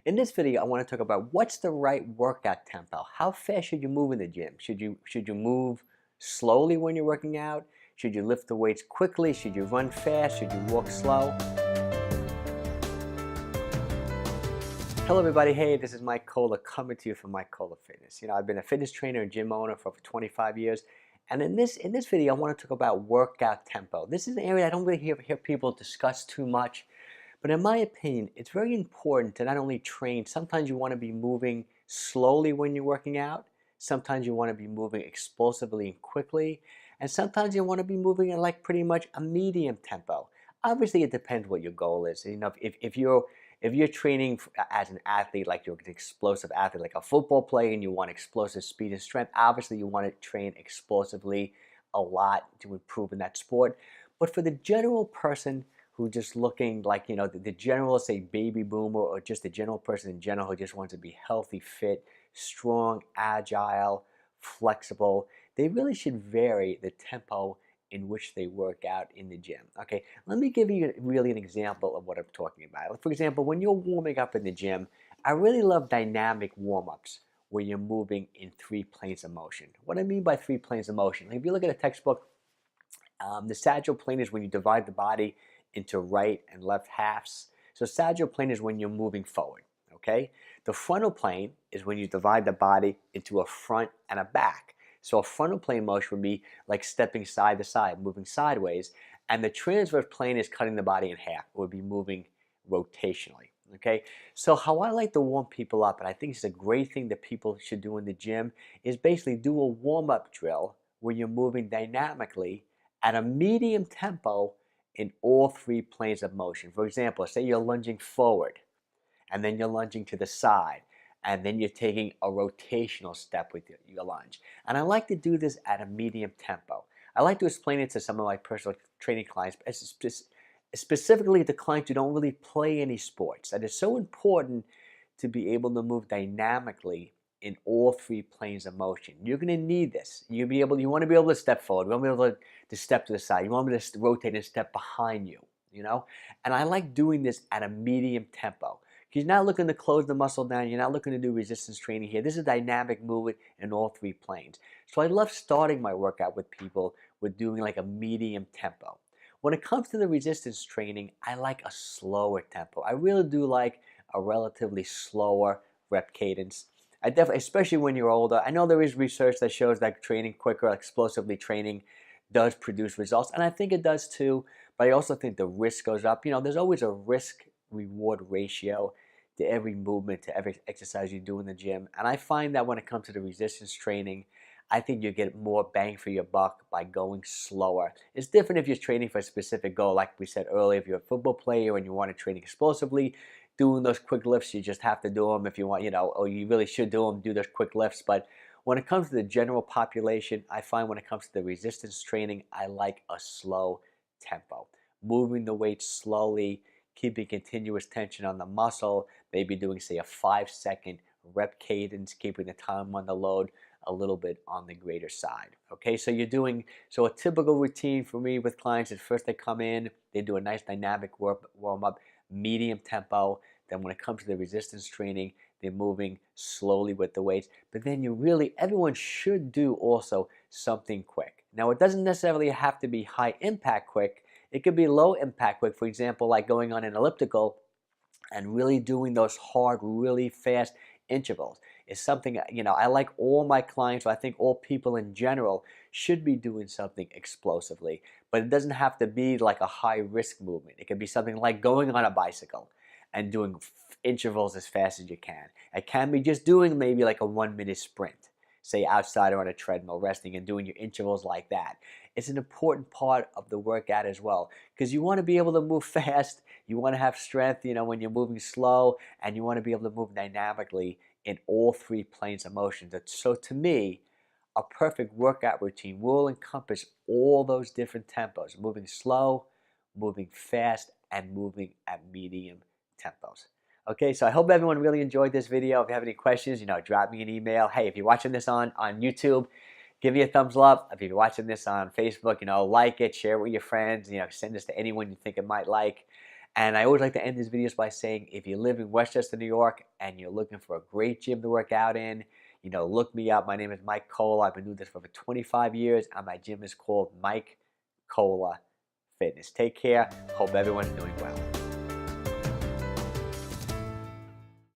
In this video, I want to talk about what's the right workout tempo. How fast should you move in the gym? Should you move slowly when you're working out? Should you lift the weights quickly? Should you run fast? Should you walk slow? Hello everybody, hey, this is Mike Kohler coming to you from Mike Kohler Fitness. I've been a fitness trainer and gym owner for over 25 years. And in this video, I want to talk about workout tempo. This is an area I don't really hear people discuss too much. But in my opinion, it's very important to not only train, sometimes you want to be moving slowly when you're working out, sometimes you want to be moving explosively and quickly, and sometimes you want to be moving at like pretty much a medium tempo. Obviously, it depends what your goal is. If you're training as an athlete, like you're an explosive athlete, like a football player, and you want explosive speed and strength, obviously you want to train explosively a lot to improve in that sport. But for the general person who just looking like, the general, say, baby boomer, or just the general person in general who just wants to be healthy, fit, strong, agile, flexible, they really should vary the tempo in which they work out in the gym. Okay, let me give you really an example of what I'm talking about. For example, when you're warming up in the gym, I really love dynamic warm-ups where you're moving in 3 planes of motion. What I mean by 3 planes of motion, if you look at a textbook, the sagittal plane is when you divide the body into right and left halves. So sagittal plane is when you're moving forward, okay? The frontal plane is when you divide the body into a front and a back. So a frontal plane motion would be like stepping side to side, moving sideways, and the transverse plane is cutting the body in half. It would be moving rotationally, okay? So how I like to warm people up, and I think it's a great thing that people should do in the gym, is basically do a warm-up drill where you're moving dynamically at a medium tempo in all 3 planes of motion. For example, say you're lunging forward, and then you're lunging to the side, and then you're taking a rotational step with your lunge. And I like to do this at a medium tempo. I like to explain it to some of my personal training clients, specifically the clients who don't really play any sports. And it's so important to be able to move dynamically in all 3 planes of motion. You're going to need this. You want to be able to step forward. You want to be able to step to the side. You want me to rotate and step behind you, And I like doing this at a medium tempo. You're not looking to close the muscle down. You're not looking to do resistance training here. This is dynamic movement in all 3 planes. So I love starting my workout with people with doing like a medium tempo. When it comes to the resistance training, I like a slower tempo. I really do like a relatively slower rep cadence. I definitely, especially when you're older, I know there is research that shows that training quicker, explosively training does produce results, and I think it does too, but I also think the risk goes up. There's always a risk-reward ratio to every movement, to every exercise you do in the gym, and I find that when it comes to the resistance training, I think you get more bang for your buck by going slower. It's different if you're training for a specific goal, like we said earlier. If you're a football player and you want to train explosively, doing those quick lifts, you just have to do them if you want, or you really should do those quick lifts. But when it comes to the general population, I find when it comes to the resistance training, I like a slow tempo. Moving the weight slowly, keeping continuous tension on the muscle, maybe doing, say, a 5-second rep cadence, keeping the time on the load a little bit on the greater side. Okay, so a typical routine for me with clients is first they come in, they do a nice dynamic warm-up, medium tempo. Then when it comes to the resistance training, they're moving slowly with the weights. But then everyone should do also something quick. Now, it doesn't necessarily have to be high impact quick. It could be low impact quick. For example, like going on an elliptical and really doing those hard, really fast intervals is something, I like all my clients, or I think all people in general should be doing something explosively. But it doesn't have to be like a high risk movement. It could be something like going on a bicycle and doing intervals as fast as you can. It can be just doing maybe like a 1-minute sprint, say outside or on a treadmill, resting and doing your intervals like that. It's an important part of the workout as well, because you want to be able to move fast, you want to have strength, when you're moving slow, and you want to be able to move dynamically in all 3 planes of motion. So to me, a perfect workout routine will encompass all those different tempos, moving slow, moving fast, and moving at medium tempos. Okay, so I hope everyone really enjoyed this video. If you have any questions, drop me an email. Hey, if you're watching this on YouTube, give me a thumbs up. If you're watching this on Facebook, like it, share it with your friends, send this to anyone you think it might like. And I always like to end these videos by saying, if you live in Westchester, New York, and you're looking for a great gym to work out in, look me up. My name is Mike Cola. I've been doing this for over 25 years, and my gym is called Mike Cola Fitness. Take care. Hope everyone's doing well.